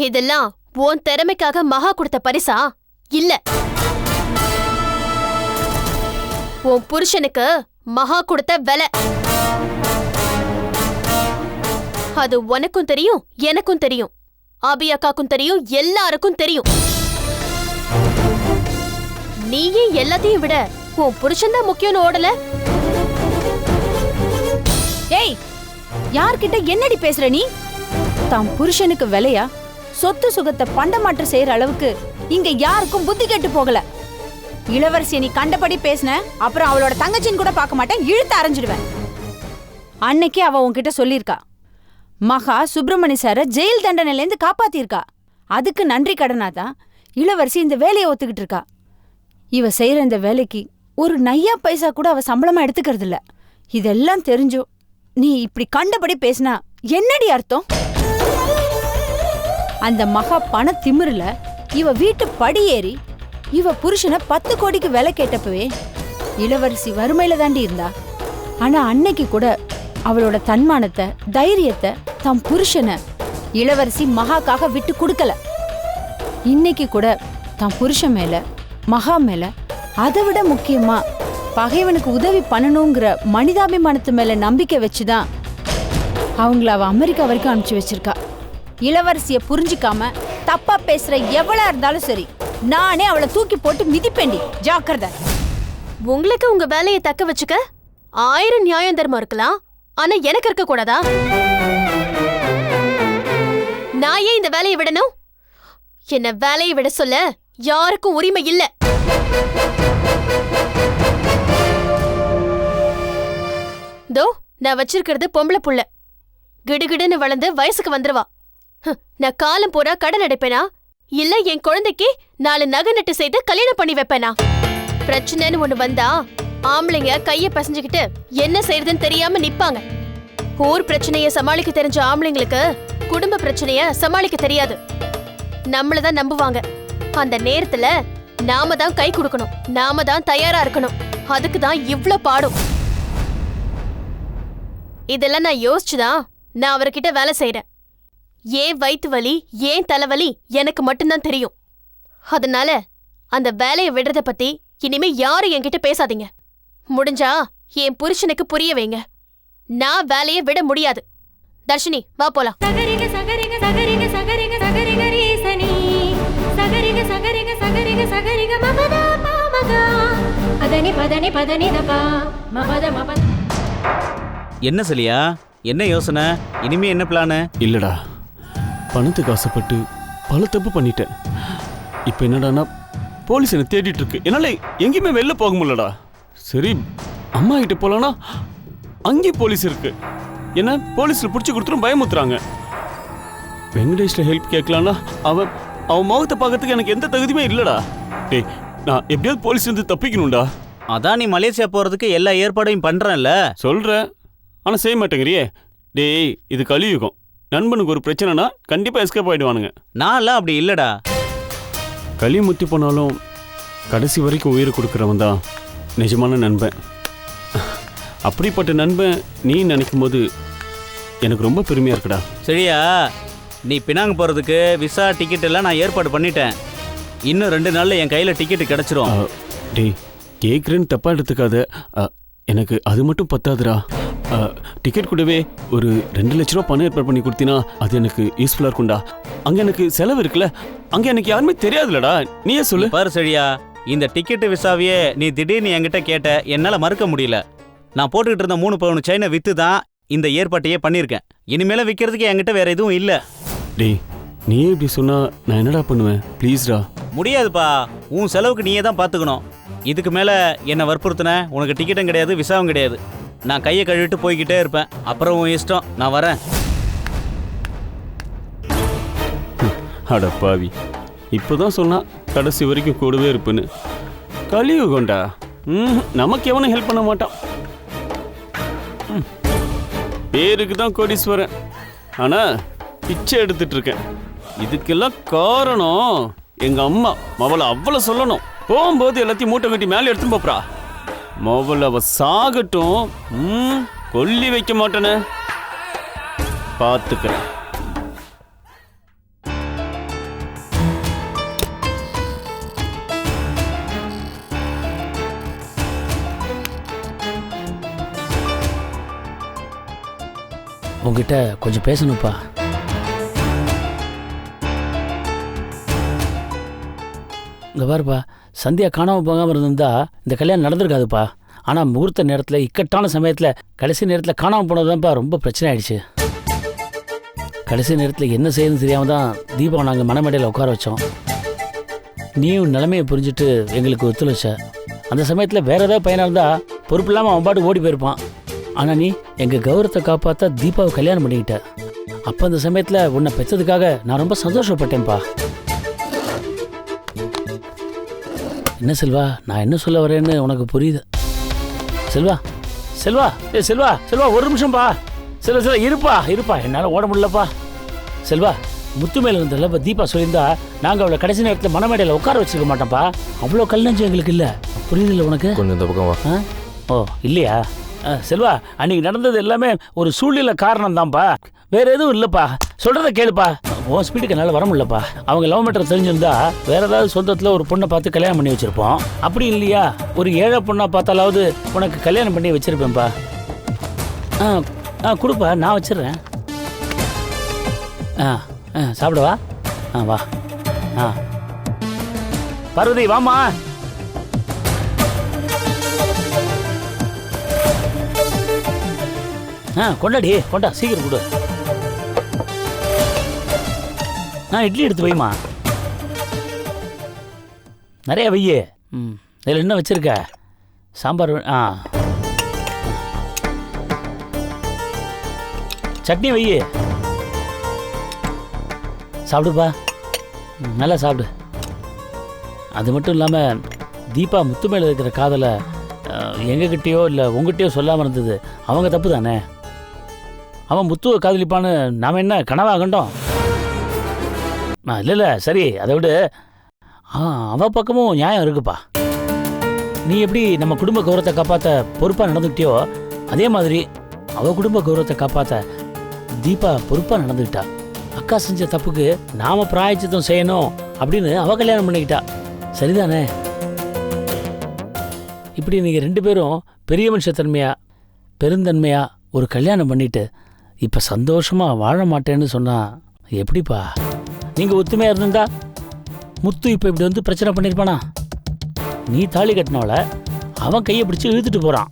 இதெல்லாம் உன் திறமைக்காக மகா கொடுத்த பரிசா இல்ல. உன் புருஷனுக்கு மகா கொடுத்த விலை. அது உனக்கும் தெரியும், எனக்கும் தெரியும், அபி அக்காக்கும் தெரியும், எல்லாருக்கும் தெரியும். நீயே எல்லாத்தையும் விட உன் புருஷன் தான் முக்கியம்னு ஓடல. ஏய், யார்கிட்ட என்னடி பேசுற நீ? தாம் புருஷனுக்கு விலையா? சொத்து சுகத்தை பண்டமாற்று செய்யற அளவுக்கு இங்க யாருக்கும் புத்தி கெட்டு போகல. இளவரசியை நீ கண்டபடி பேசின, அப்புறம் அவளோட தங்கச்சின்னு கூட பார்க்க மாட்டேன், இழுத்து அரைஞ்சிடுவேன். அன்னைக்கு அவ உன்கிட்ட சொல்லியிருக்கா, மகா சுப்பிரமணி சார ஜெயில் தண்டனையிலேருந்து காப்பாத்திருக்கா. அதுக்கு நன்றி கடனாதான் இளவரசி இந்த வேலையை ஒத்துக்கிட்டு இருக்கா. இவ செய்யற இந்த வேலைக்கு ஒரு நையா பைசா கூட அவ சம்பளமா எடுத்துக்கிறது இல்ல. இதெல்லாம் தெரிஞ்சோ நீ இப்படி கண்டபடி பேசினா என்னடி அர்த்தம்? அந்த மகா பண திமிருல இவ வீட்டு படியேறி இவ புருஷனை 10 கோடிக்கு விலை கேட்டப்பவே இளவரசி வறுமையில தாண்டி இருந்தா. ஆனா அன்னைக்கு கூட அவளோட தன்மானத்தை, தைரியத்தை, தம் புருஷனை இளவரசி மகாக்காக விட்டு கொடுக்கல. இன்னைக்கு கூட தம் புருஷன் மேல, மகா மேல, அதை விட முக்கியமா பகைவனுக்கு உதவி பண்ணணுங்கிற மனிதாபிமானத்து மேல நம்பிக்கை வச்சுதான் அவங்கள அவ அமெரிக்கா வரைக்கும் அனுப்பிச்சு வச்சிருக்கா. இளவரசிய புரிஞ்சிக்காம தப்பா பேசுற எவ்வளவு இருந்தாலும் சரி, நானே அவளை தூக்கி போட்டு மிதிப்பேண்டி. ஜாக்கிரதை. உங்களுக்கு உங்க வேலையை தக்க வச்சுக்க 1000 நியாயம் தர்மம் இருக்கலாம், ஆனா எனக்கு இருக்க கூடாதா? நான் ஏன் இந்த வேலையை விடணும்? என்ன வேலையை விட சொல்ல யாருக்கும் உரிமை இல்ல. தோ நான் வச்சிருக்கிறது பொம்பளை புள்ள. கிடுகிடுன்னு வளர்ந்து வயசுக்கு வந்துருவா. நான் காலம் பூரா கடன் அடைப்பேனா, இல்ல என் குழந்தைக்கு 4 நகை நட்டு செய்து கல்யாணம் பண்ணி வைப்பேனா? பிரச்சனைன்னு ஒண்ணு வந்தா ஆம்பளைங்க கைய பசஞ்சுக்கிட்டு என்ன செய்யறதுன்னு தெரியாம நிப்பாங்க. ஊர் பிரச்சனைய சமாளிக்க தெரிஞ்ச ஆம்பளைங்களுக்கு குடும்ப பிரச்சனைய சமாளிக்க தெரியாது. நம்மளதான் நம்புவாங்க. அந்த நேரத்துல நாம தான் கை கொடுக்கணும், நாம தான் தயாரா இருக்கணும். அதுக்கு தான் இவ்ளோ பாடும். இதெல்லாம் நான் யோசிச்சுதான் நான் அவர்கிட்ட வேலை செய்யறேன். ஏன் வயிற்று வலி, ஏன் தலைவலி எனக்கு மட்டும்தான் தெரியும். அதனால அந்த வேலையை விடுறத பத்தி இனிமே யாரும் என்கிட்ட பேசாதீங்க. முடிஞ்சா என் புருஷனுக்கு புரிய வைங்க. நான் வேலையை விட முடியாது. தர்ஷினி வா போலாம். என்ன சொல்லியா? என்ன யோசனை? இனிமே என்ன பிளானு? இல்லடா, பணத்துக்கு ஆசைப்பட்டு பல தப்பு பண்ணிட்டேன். இப்போ என்னடானா போலீஸ் என்னை தேடிட்டு இருக்கு. என்னால எங்கேயுமே வெளில போக முடியலடா. சரி, அம்மா கிட்ட போலானா அங்கேயும் போலீஸ் இருக்கு. என்ன போலீஸ்ல பிடிச்சி கொடுத்துரும் பயமுத்துறாங்க. வெங்கடேஷ்ல ஹெல்ப் கேட்கலான்னா அவன் முகத்தை பார்க்கறதுக்கு எனக்கு எந்த தகுதியுமே இல்லடா. டேய், நான் எப்படியாவது போலீஸ் இருந்து தப்பிக்கணும்டா. அதான் நீ மலேசியா போறதுக்கு எல்லா ஏற்பாடையும் பண்றேன்ல. சொல்றேன், ஆனா செய்ய மாட்டேங்கிறியே. டேய், இது கலியுகம். நண்பனுக்கு ஒரு பிரச்சனைனா கண்டிப்பா எஸ்கேப் ஆயிடுவானுங்க. நான்லாம் அப்படி இல்லடா. களி முத்தி போனாலும் கடைசி வரைக்கும் உயிரை கொடுக்குறவன் தான் நிஜமான நண்பன். அப்படிப்பட்ட நண்பன் நீ நினைக்கும் போது எனக்கு ரொம்ப பெருமையா இருக்குடா. சரியா, நீ பினாங்க போறதுக்கு விசா டிக்கெட் எல்லாம் நான் ஏற்பாடு பண்ணிட்டேன். இன்னும் 2 நாள்ல என் கையில டிக்கெட் கிடைச்சிரும். டேய், கேட்குறேன்னு தப்பா எடுத்துக்காத. எனக்கு அது மட்டும் பத்தாதுடா. டிக்கெட் கூடவே ஒரு 2 லட்ச ரூபா பணம் ஏற்பாடு பண்ணி கொடுத்தீங்கன்னா அது எனக்கு யூஸ்ஃபுல்லாக இருக்கும்டா. அங்கே எனக்கு செலவு இருக்குல்ல, அங்கே எனக்கு யாருமே தெரியாதுலடா. நீயே சொல்லு. பாரு சரியா, இந்த டிக்கெட்டு விசாவையே நீ திடீர்னு என்கிட்ட கேட்ட, என்னால் மறுக்க முடியல. நான் போட்டுக்கிட்டு இருந்த 3 பவுன் செயினை விற்று தான் இந்த ஏற்பாட்டையே பண்ணியிருக்கேன். இனிமேல விற்கிறதுக்கு என்கிட்ட வேற எதுவும் இல்லை. டேய், நீயே இப்படி சொன்னா நான் என்னடா பண்ணுவேன்? ப்ளீஸ்டா. முடியாதுப்பா, உன் செலவுக்கு நீயே தான் பார்த்துக்கணும். இதுக்கு மேலே என்னை வற்புறுத்தின உனக்கு டிக்கெட்டும் கிடையாது, விசாவும் கிடையாது. நான் கையை கழுவிட்டு போய்கிட்டே இருப்பேன். அப்புறம் உன் இஷ்டம், நான் வரேன். அட பாவி, இப்போதான் சொன்னா கடைசி வரைக்கும் கூடவே இருப்புன்னு. கலியுகம்டா. நமக்கு எவனும் ஹெல்ப் பண்ண மாட்டான். பேருக்கு தான் கோடீஸ்வரன், ஆனா பிச்சை எடுத்துட்டு இருக்கேன். இதுக்கெல்லாம் காரணம் எங்க அம்மா. அவளை அவ்வளவு சொல்லணும். போகும்போது எல்லாத்தையும் மூட்டை கட்டி மேலே எடுத்துன்னு போப்ரா. மொபைல் அவ சாகட்டும், கொல்லி வைக்க மாட்டேனே, பார்த்துக்கிறேன். உங்ககிட்ட கொஞ்சம் பேசணும்ப்பா. இங்கே பாருப்பா, சந்தியா காணாமல் போகாமல் இருந்திருந்தா இந்த கல்யாணம் நடந்திருக்காதுப்பா. ஆனால் முகூர்த்த நேரத்தில் இக்கட்டான சமயத்தில் கடைசி நேரத்தில் காணாமல் போனதுதான்ப்பா ரொம்ப பிரச்சனை ஆயிடுச்சு. கடைசி நேரத்தில் என்ன செய்யணும்னு தெரியாமல் தான் தீபாவை நாங்கள் மணமேடையில் உட்கார வச்சோம். நீயும் நிலைமையை புரிஞ்சுட்டு எங்களுக்கு ஒத்துழைச்ச. அந்த சமயத்தில் வேற ஏதாவது பையனாக இருந்தால் பொறுப்பு இல்லாமல் அவன் பாட்டு ஓடி போயிருப்பான். ஆனால் நீ எங்கள் கௌரவத்தை காப்பாற்ற தீபாவை கல்யாணம் பண்ணிக்கிட்ட. அப்போ அந்த சமயத்தில் உன்னை பெற்றதுக்காக நான் ரொம்ப சந்தோஷப்பட்டேன்ப்பா. என்ன செல்வா, நான் என்ன சொல்ல வரேன்னு உனக்கு புரியுது. செல்வா செல்வா செல்வா செல்வா, ஒரு நிமிஷம்ப்பா. செல்வா இருப்பா, என்னால் ஓட முடியலப்பா. செல்வா, முத்து மேல இருந்தல தீபா சொல்லியிருந்தா நாங்கள் அவளை கடைசி நேரத்தில் மணமேடையில் உட்கார வச்சிருக்க மாட்டோம்ப்பா. அவ்வளோ கல்நஞ்சம் எங்களுக்கு இல்லை. புரியுதில்ல உனக்கு? கொஞ்சம் இந்த பக்கம் வா. ஓ இல்லையா? செல்வா, அன்னைக்கு நடந்தது எல்லாமே ஒரு சூழ்நிலை காரணம் தான்ப்பா, வேற எதுவும் இல்லைப்பா. சொல்றத கேளுப்பா. உன் ஸ்பீடுக்கு என்னால் வர முடியலப்பா. அவங்க லவ் மேட்டர் தெரிஞ்சிருந்தா வேற ஏதாவது சொந்தத்தில் ஒரு பொண்ணை பார்த்து கல்யாணம் பண்ணி வச்சிருப்போம். அப்படி இல்லையா, ஒரு ஏழை பொண்ணை பார்த்தாலாவது உனக்கு கல்யாணம் பண்ணி வச்சிருப்பேன்ப்பா. கொடுப்பா, நான் வச்சிடுறேன். சாப்பிடவா? வா. பார்வதி வாமா. கொண்டா சீக்கிரம் கொடு. இட்லி எடுத்து வைமா. நிறைய வையே. இதில் என்ன வச்சிருக்க? சாம்பார். சட்னி வையே. சாப்பிடுப்பா, நல்லா சாப்பிடு. அது மட்டும் இல்லாமல் தீபா முத்து மேலே இருக்கிற காதலை எங்ககிட்டயோ இல்லை உங்ககிட்டயோ சொல்லாமல் இருந்தது அவங்க தப்பு தானே. அவன் முத்துவை காதலிப்பான்னு நாம் என்ன கனவா கண்டோம்? இல்லை சரி, அதை விட அவள் பக்கமும் நியாயம் இருக்குப்பா. நீ எப்படி நம்ம குடும்ப கௌரவத்தை காப்பாற்ற பொறுப்பாக நடந்துக்கிட்டியோ அதே மாதிரி அவள் குடும்ப கௌரவத்தை காப்பாற்ற தீபா பொறுப்பாக நடந்துக்கிட்டா. அக்கா செஞ்ச தப்புக்கு நாம பிராயச்சித்தம் செய்யணும் அப்படின்னு அவ கல்யாணம் பண்ணிக்கிட்டா. சரிதானே? இப்படி நீங்க 2 பேரும் பெரிய மனுஷத்தன்மையா பெருந்தன்மையா ஒரு கல்யாணம் பண்ணிட்டு இப்ப சந்தோஷமா வாழ மாட்டேன்னு சொன்னா எப்படிப்பா? நீங்க ஒத்துமையா இருந்தா முத்து இப்ப இப்படி வந்து பிரச்சனை பண்ணிருப்பானா? நீ தாலி கட்டினவள அவன் கையை பிடிச்சு இழுத்துட்டு போறான்.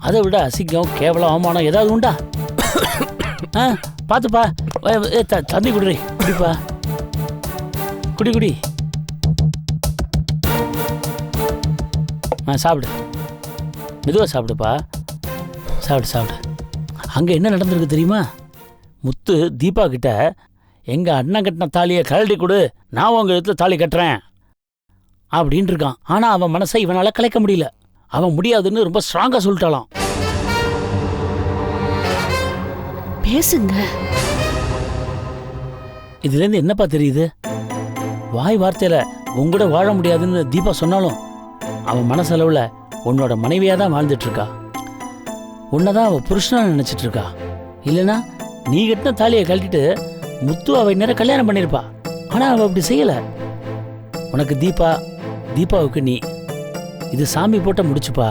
அதை விட அசிங்கம் கேவலம் அவமானம் ஏதாவது உண்டா? பாத்துப்பா, தண்ணி குடி. குடிப்பா, குடி. சாப்பிடு, மெதுவா சாப்பிடுப்பா. சாப்பிடு. அங்க என்ன நடந்திருக்கு தெரியுமா? முத்து தீபா கிட்ட எங்க அண்ணன் கட்டின தாலியை கழட்டி கொடு, நான் உங்க இடத்துல தாலி கட்டுறேன் அப்படின்னு இருக்கான். ஆனா அவன் மனசை இவனால கலைக்க முடியல. அவன் முடியாதுன்னு ரொம்ப ஸ்ட்ராங்கா சொல்லிட்டாலாம். பேசுங்க. இதுல இருந்து என்னப்பா தெரியுது? வாய் வார்த்தையில உங்கூட வாழ முடியாதுன்னு தீபா சொன்னாலும் அவன் மனசளவுல உன்னோட மனைவியா தான் வாழ்ந்துட்டு இருக்கா. உன்னதான் அவ புருஷனா நினைச்சிட்டு இருக்கா. இல்லைன்னா நீ கட்டின தாலியை கழட்டிட்டு முத்து அவ நேரம் கல்யாணம் பண்ணிருப்பா. ஆனா அவ அப்படி செய்யல. உனக்கு தீபாவுக்கு நீ. இது சாமி போட்ட முடிச்சுப்பா.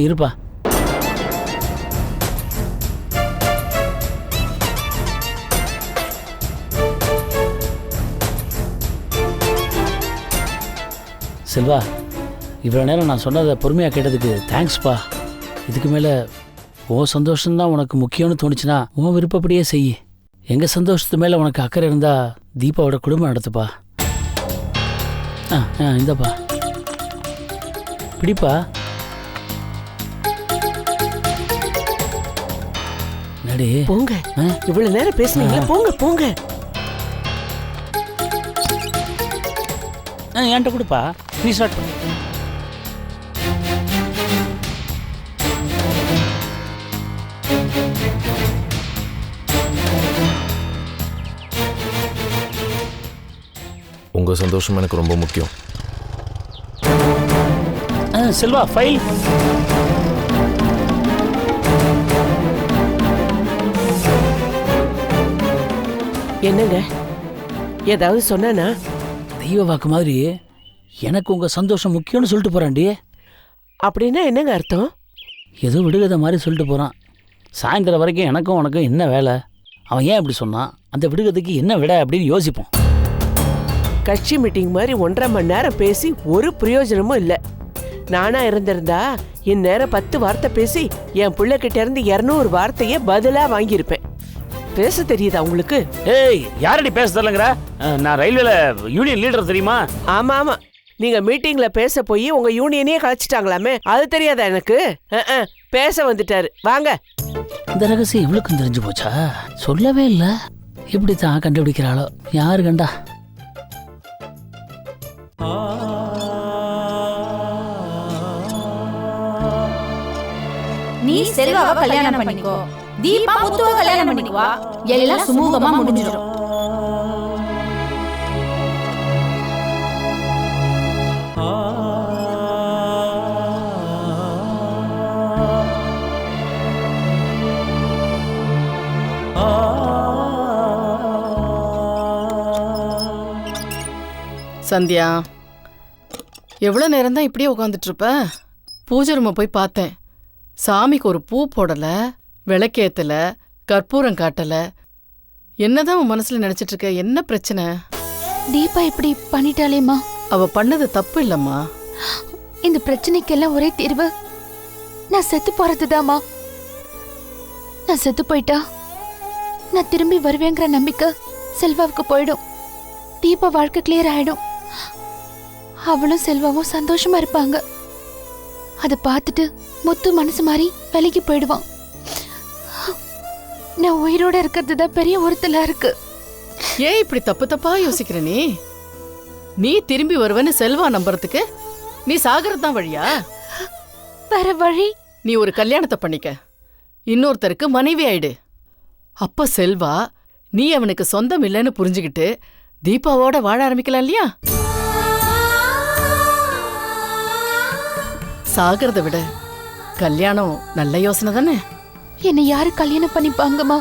இருப்பா. செல்வா, இவ்வளோ நேரம் நான் சொன்னதை பொறுமையாக கேட்டதுக்கு தேங்க்ஸ்ப்பா. இதுக்கு மேலே உன் சந்தோஷம்தான் உனக்கு முக்கியம்னு தோணுச்சுன்னா உன் விருப்பப்படியே செய். எங்கள் சந்தோஷத்து மேலே உனக்கு அக்கறை இருந்தால் தீபாவோட குடும்பம் நடத்துப்பா. இந்தப்பா, பிடிப்பா. நடி போங்க, இவ்வளவு நேரம் பேசுனீங்களா? போங்க. என்கிட்ட கொடுப்பா, நீ ஸ்டார்ட் பண்ணு. உங்க சந்தோஷம் எனக்கு ரொம்ப முக்கியம். செல்வா, ஃபைல். என்னங்க, ஏதாவது சொன்னா? தெய்வ வாக்கு மாதிரி எனக்கு உங்க சந்தோஷம் முக்கியம்னு சொல்லிட்டு போறாண்டி. அப்படின்னா என்னங்க அர்த்தம்? ஏதோ விடுகதை மாதிரி சொல்லிட்டு போகிறான். சாயந்தரம் வரைக்கும் எனக்கும் உனக்கும் என்ன வேலை? அவன் ஏன் இப்படி சொன்னான்? அந்த விடுகதைக்கு என்ன விட அப்படின்னு யோசிப்போம். கட்சி மீட்டிங் மாதிரி 1.5 மணி நேரம் பேசி ஒரு பிரயோஜனமும் இல்லை. நானா இருந்திருந்தா இந்நேரம் 10 வார்த்தை பேசி என் பிள்ளைகிட்ட இருந்து 200 வார்த்தையே பதிலா வாங்கியிருப்பேன். பேச தெரியுதா உங்களுக்கு? ஏய், யாரடி பேச தெரியலங்கிற? நான் ரயில்வேல யூனியன் லீடர் தெரியுமா? ஆமா ஆமா, நீங்க மீட்டிங்ல பேச போய் உங்க யூனியனையே கலைச்சிட்டாங்களாமே, அது தெரியாதா எனக்கு? பேச வந்துட்டாரு, வாங்க. இந்த ரகசியம் இவளுக்கும் தெரிஞ்சு போச்சா? சொல்லவே இல்லை. இப்படி தான் கண்டுபிடிக்கிறாளோ யாரு கண்டா? நீ செல்வாவை கல்யாணம் பண்ணிக்கோ, தீபா முத்துவ கல்யாணம் பண்ணிக்குவா, எல்லாம் சுமூகமா முடிஞ்சிடும். சந்தியா, எவ்வளோ நேரம் தான் இப்படியே உட்காந்துட்டு இருப்ப? பூஜை ரூமை போய் பார்த்தேன். சாமிக்கு ஒரு பூ போடலை, விளக்கேத்தலை, கற்பூரம் காட்டலை. என்னதான் உன் மனசுல நினைச்சிட்டு இருக்க? என்ன பிரச்சனை? தீபா இப்படி பண்ணிட்டாலேம்மா. அவ பண்ணது தப்பு இல்லம்மா. இந்த பிரச்சனைக்கெல்லாம் ஒரே தீர்வு நான் செத்து போறதுதாம்மா. நான் செத்து போயிட்டா நான் திரும்பி வருவேங்கிற நம்பிக்கை செல்வாவுக்கு போயிடும். தீபா வாழ்க்கை கிளியர் ஆயிடும். அவளும் செல்வாவும் சந்தோஷமா இருப்பாங்க. அதை பார்த்துட்டு முத்து மனசு மாறி விலைக்கு போயிடுவான். நான் உயிரோட இருக்கிறது தான் பெரிய ஒருத்தலா இருக்கு. ஏன் இப்படி தப்பு தப்பா யோசிக்கிற? நீ திரும்பி வருவேன்னு செல்வா நம்புறதுக்கு நீ சாகறது தான் வழியா? வேற வழி? நீ ஒரு கல்யாணத்தை பண்ணிக்க, இன்னொருத்தருக்கு மனைவி ஆயிடு. அப்ப செல்வா நீ அவனுக்கு சொந்தம் இல்லைன்னு புரிஞ்சுக்கிட்டு தீபாவோட வாழ ஆரம்பிக்கலாம் இல்லையா? சாகிறத விட கல்யாணம் நல்ல யோசனை தானே? என்னை யாரு கல்யாணம் பண்ணிப்பாங்கம்மா?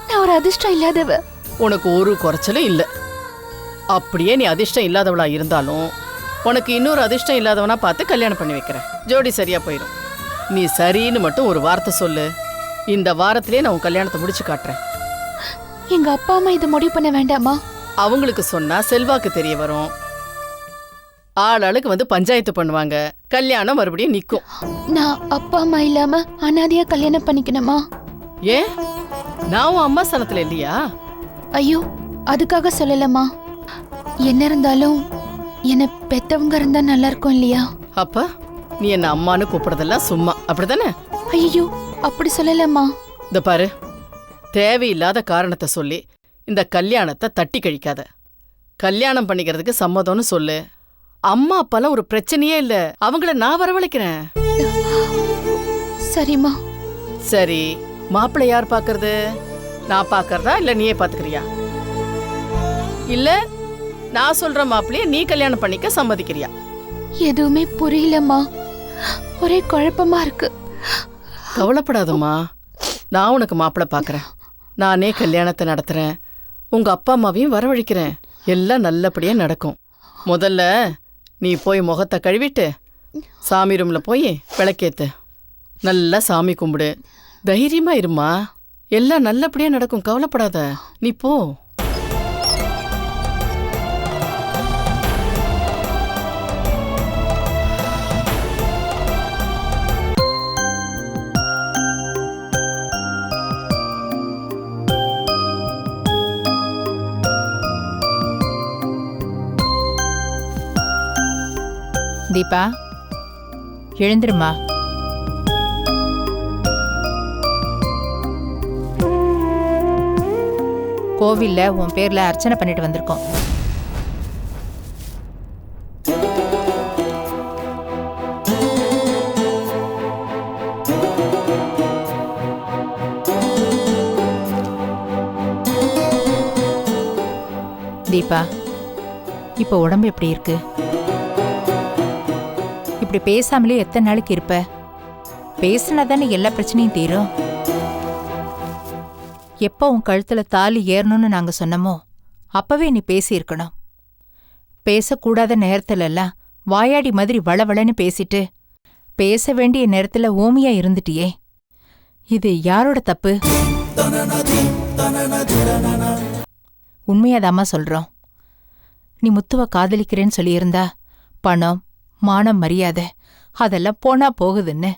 நான் ஒரு அதிர்ஷ்டம் இல்லாதவ. உனக்கு ஒரு குறைச்சலும் இல்லை. அப்படியே நீ அதிர்ஷ்டம் இல்லாதவளா இருந்தாலும் உனக்கு இன்னொரு அதிர்ஷ்டம் இல்லாதவனா பார்த்து கல்யாணம் பண்ணி வைக்கிறேன். ஜோடி சரியா போயிடும். நீ சரின்னு மட்டும் ஒரு வார்த்தை சொல்லு, இந்த வாரத்திலே நான் உன் கல்யாணத்தை முடிச்சு காட்டுறேன். எங்க அப்பா அம்மா இதை முடிவு பண்ண வேண்டாமா? அவங்களுக்கு சொன்னா செல்வாக்கு தெரிய வரும். ஆளாளுக்கு வந்து பஞ்சாயத்து பண்ணுவாங்க. கல்யாணம் மறுபடியும் நிக்கும். நான் அப்பா அம்மா இல்லாம அனாதையா கல்யாணம் பண்ணிக்கணுமா? ஏன், நான் உன் அம்மா ஸ்தானத்துல இல்லையா? ஐயோ, அதுக்காக சொல்லலம்மா. என்ன இருந்தாலும் என்ன பெத்தவங்க இருந்தா நல்லா இருக்கும் இல்லையா? அப்ப நீ என்ன அம்மானு கூப்பிடுறதெல்லாம் சும்மா, அப்படிதானே? ஐயோ, அப்படி சொல்லலம்மா. இந்த பாரு, தேவையில்லாத காரணத்தை சொல்லி இந்த கல்யாணத்தை தட்டி கழிக்காத. கல்யாணம் பண்ணிக்கிறதுக்கு சம்மதம்னு சொல்லு. அம்மா அப்பாலாம் ஒரு பிரச்சனையே இல்ல, அவங்கள நான் வரவழைக்கிறேன். சரிம்மா. சரி, மாப்பிள்ளை யார் பாக்குறது? நான் பாக்குறதா இல்ல நீயே பாத்துக்கிறியா? இல்ல நான் சொல்ற மாப்பிள்ளைய நீ கல்யாணம் பண்ணிக்க சம்மதிக்கிறியா? எதுவுமே புரியலம்மா, ஒரே குழப்பமா இருக்கு. கவலைப்படாதம்மா, நான் உனக்கு மாப்பிள்ளை பாக்குறேன். நானே கல்யாணத்தை நடத்துறேன். உங்க அப்பா அம்மாவையும் வரவழைக்கிறேன். எல்லாம் நல்லபடியா நடக்கும். முதல்ல நீ போய் முகத்தை கழுவிட்டு சாமி ரூம்ல போய் விளக்கேத்து. நல்லா சாமி கும்பிடு. தைரியமா இருமா, எல்லாம் நல்லபடியா நடக்கும். கவலைப்படாத, நீ போ. தீபா, எழுந்திருமா. கோவில்ல உன் பேர்ல அர்ச்சனை பண்ணிட்டு வந்திருக்கோம். தீபா, இப்ப உடம்பு எப்படி இருக்கு? இப்படி பேசாமலே எத்தனை நாளைக்கு இருப்ப? பேசினா தானே எல்லா பிரச்சனையும் தீரும். எப்போ உன் கழுத்துல தாலி ஏறணும்னு நாங்க சொன்னமோ அப்பவே நீ பேசியிருக்கணும். பேசக்கூடாத நேரத்துல எல்லாம் வாயாடி மாதிரி வளவளன்னு பேசிட்டு பேச வேண்டிய நேரத்துல ஓமியா இருந்துட்டியே, இது யாரோட தப்பு? உண்மையாதாம்மா சொல்றோம். நீ முத்துவ காதலிக்கிறேன்னு சொல்லியிருந்தா பணம், மானம், மரியாதை அதெல்லாம் போனா போகுதுன்னு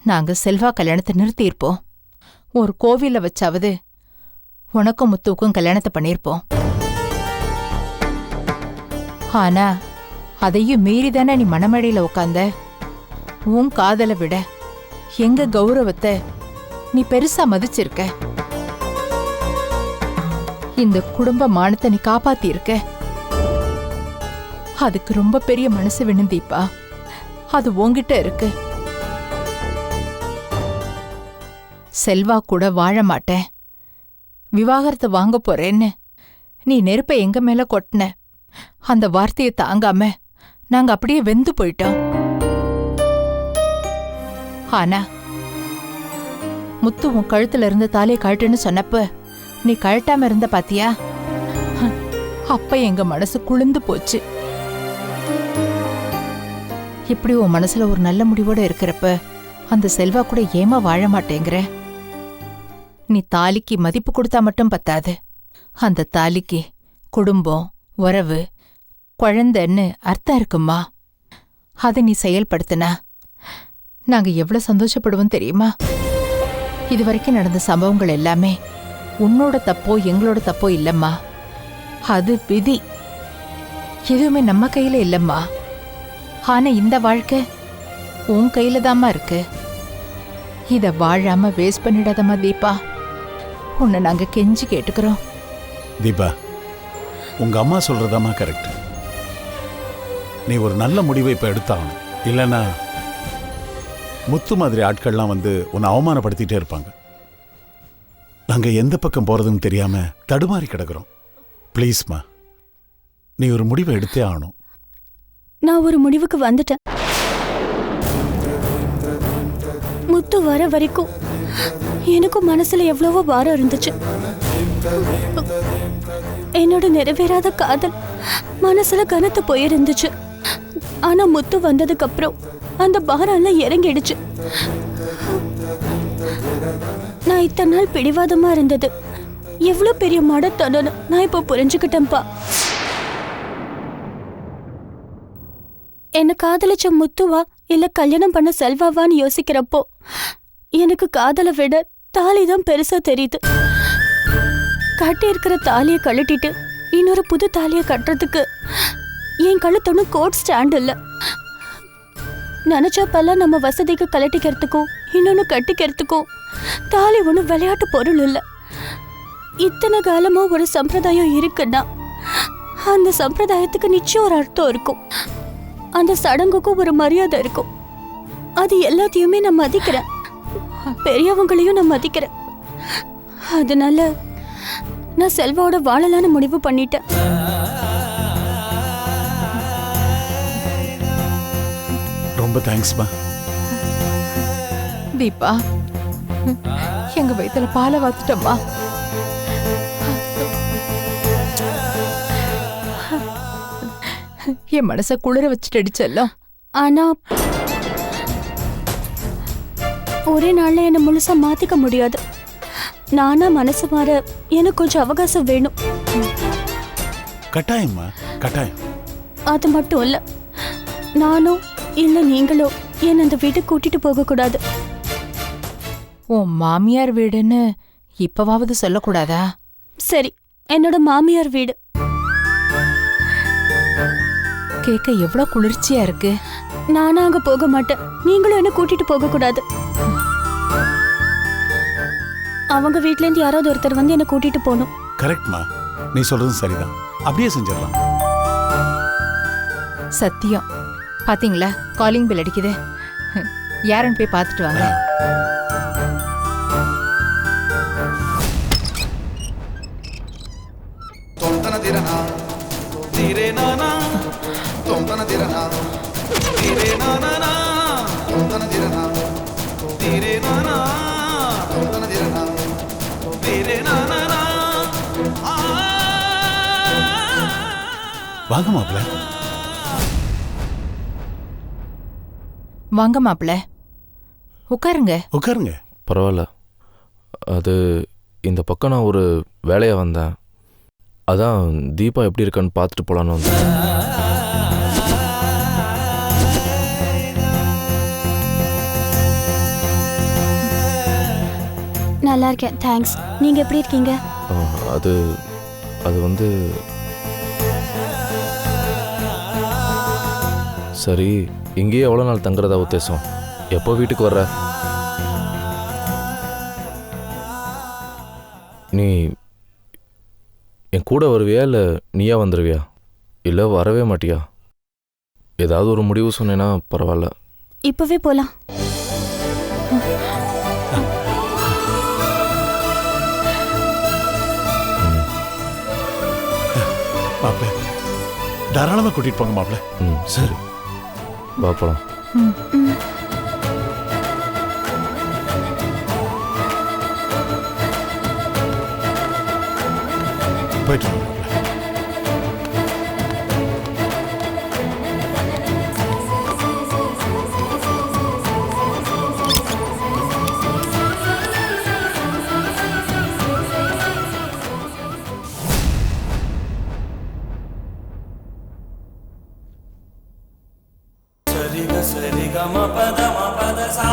நாங்க செல்வா கல்யாணத்தை நிறுத்தியிருப்போம். ஒரு கோவில்ல வச்சாவது உனக்கும் முத்துவுக்கும் கல்யாணத்தை பண்ணியிருப்போம். ஆனா அதையும் மீறிதானே நீ மணமேடையில உட்கார்ந்த. உன் காதலை விட எங்க கௌரவத்தை நீ பெருசா மதிச்சிருக்க. இந்த குடும்ப மானத்தை நீ காப்பாத்திருக்க. அதுக்கு ரொம்ப பெரிய மனசு வேணும் தீபா. அது உன்கிட்ட இருக்கு. செல்வா கூட வாழ மாட்டேன், விவாகரத்தை வாங்க போறேன்னு நீ நெருப்பை எங்க மேல கொட்டின. அந்த வார்த்தையை தாங்காம நாங்க அப்படியே வெந்து போயிட்டோம். ஆனா முத்து உன் கழுத்துல இருந்த தாலியை கழட்டுன்னு சொன்னப்ப நீ கழட்டாம இருந்த பாத்தியா? அப்ப எங்க மனசு குளிர்ந்து போச்சு. இப்படி உன் மனசுல ஒரு நல்ல முடிவோட இருக்கிறப்ப அந்த செல்வா கூட ஏமா வாழ மாட்டேங்கிற? நீ தாலிக்கு மதிப்பு கொடுத்தா மட்டும் பத்தாது, அந்த தாலிக்கு குடும்பம், உறவு, குழந்தைன்னு அர்த்தம் இருக்குமா? அதை நீ செயல்படுத்தினா நாங்க எவ்வளவு சந்தோஷப்படுவோம் தெரியுமா? இதுவரைக்கும் நடந்த சம்பவங்கள் எல்லாமே உன்னோட தப்போ எங்களோட தப்போ இல்லம்மா. அது விதி. எதுவுமே நம்ம கையில இல்லம்மா. ஆனா இந்த வாழ்க்கை உன் கையில தாம்மா இருக்கு. இத வாழாம வேஸ்ட் பண்ணிடாதம்மா தீபா. உன்னை நாங்க கெஞ்சி கேட்டுக்கிறோம். தீபா, உங்க அம்மா சொல்றதாம்மா கரெக்ட். நீ ஒரு நல்ல முடிவை இப்ப எடுத்தாகணும். இல்லைன்னா முத்து மாதிரி ஆட்கள்லாம் வந்து உன்னை அவமானப்படுத்திட்டே இருப்பாங்க. நாங்க எந்த பக்கம் போறதுன்னு தெரியாம தடுமாறி கிடக்குறோம். ப்ளீஸ்மா, நீ ஒரு முடிவை எடுத்தே ஆகணும். நான் ஒரு முடிவுக்கு வந்துட்டேன். முத்து வர வரைக்கும் எனக்கும் மனசுல எவ்வளவோ பாரம் இருந்துச்சு. என்னோட நிறைவேறாத காதல் மனசுல கனத்து போயிருந்துச்சு. ஆனா முத்து வந்ததுக்கு அப்புறம் அந்த பாரம் எல்லாம் இறங்கிடுச்சு. நான் இத்தனை நாள் பிடிவாதமா இருந்தது எவ்வளவு பெரிய மடத்தனன்னு நான் இப்ப புரிஞ்சுக்கிட்டேன்ப்பா. என்ன காதலிச்ச முத்துவா இல்ல கல்யாணம் பண்ண செல்வாவான்னு யோசிக்கிறப்போ எனக்கு காதலை விட தாலிதான் பெருசா தெரியுது. கட்டி இருக்கிற தாலியை கழட்டிட்டு இன்னொரு புது தாலியை கட்டுறதுக்கு என் கழுத்தொன்னு கோட் ஸ்டாண்ட் இல்ல. நினைச்சப்பெல்லாம் நம்ம வசதிக்கு கழட்டிக்கிறதுக்கும் இன்னொன்னு கட்டிக்கிறதுக்கும் தாலி ஒண்ணு விளையாட்டு பொருள் இல்ல. இத்தனை காலமா ஒரு சம்பிரதாயம் இருக்குன்னா அந்த சம்பிரதாயத்துக்கு நிச்சயம் ஒரு அர்த்தம் இருக்கும். அந்த சடங்குக்கும் ஒரு மரியாதை இருக்கும். அது எல்லாத்தையுமே நான் மதிக்கிறேன், பெரியவங்களையும் நான் மதிக்கிறேன். அதனால நான் செல்வாவோட வாழலான்னு முடிவு பண்ணிட்டேன். ரொம்ப தேங்க்ஸ்மா. தீபா, எங்க வயித்துல பாலை வாத்துட்டம்மா. என் மனச குளிர வச்சுட்டு அடிச்செல்லாம். ஆனா ஒரே நாள்ல என்ன முழுசா மாத்திக்க முடியாது. நானா மனசு மாற எனக்கு கொஞ்சம் அவகாசம் வேணும். கட்டாயம்மா, கட்டாயம். அது மட்டும் இல்ல, நானும் இல்ல நீங்களோ என்ன அந்த வீட்டுக்கு கூட்டிட்டு போக கூடாது. உன் மாமியார் வீடுன்னு இப்பவாவது சொல்லக்கூடாதா? சரி, என்னோட மாமியார் வீடு. கேட்க எவ்வளவு குளிர்ச்சியா இருக்கு. நானா அங்க போக மாட்டேன், நீங்களும் என்ன கூட்டிட்டு போக கூடாது. அவங்க வீட்ல இருந்து யாராவது ஒருத்தர் வந்து என்ன கூட்டிட்டு போகணும். கரெக்ட்மா, நீ சொல்றதும் சரிதான். அப்படியே செஞ்சிடலாம். சத்தியம். பாத்தீங்களா, காலிங் பெல் அடிக்குது. யாருன்னு போய் பார்த்துட்டு வாங்க. வாங்க மாப்பிள்ள. வாங்க மாப்பிள்ள, உட்காருங்க. உட்காருங்க. பரவாயில்ல. அது இந்த பக்கம் நான் ஒரு வேலையாக வந்தேன். அதான் தீபா எப்படி இருக்கான்னு பார்த்துட்டு போகலான்னு வந்தேன். நல்லா இருக்கேன், தேங்க்ஸ். நீங்க எப்படி இருக்கீங்க? அது அது வந்து சரி, இங்கேயே எவ்வளோ நாள் தங்குறதா உத்தேசம்? எப்போ வீட்டுக்கு வர்ற? நீ என் கூட வருவியா இல்லை நீயா வந்துடுவியா? இல்லை வரவே மாட்டியா? ஏதாவது ஒரு முடிவு சொன்னேன்னா பரவாயில்ல. இப்பவே போலாம். மாப்பிள்ள தாராளமா கூட்டிட்டு போங்க மாப்பிள்ள. சரி, வா போலாம். போயிட்டு வாங்க. சரி க ம பத சா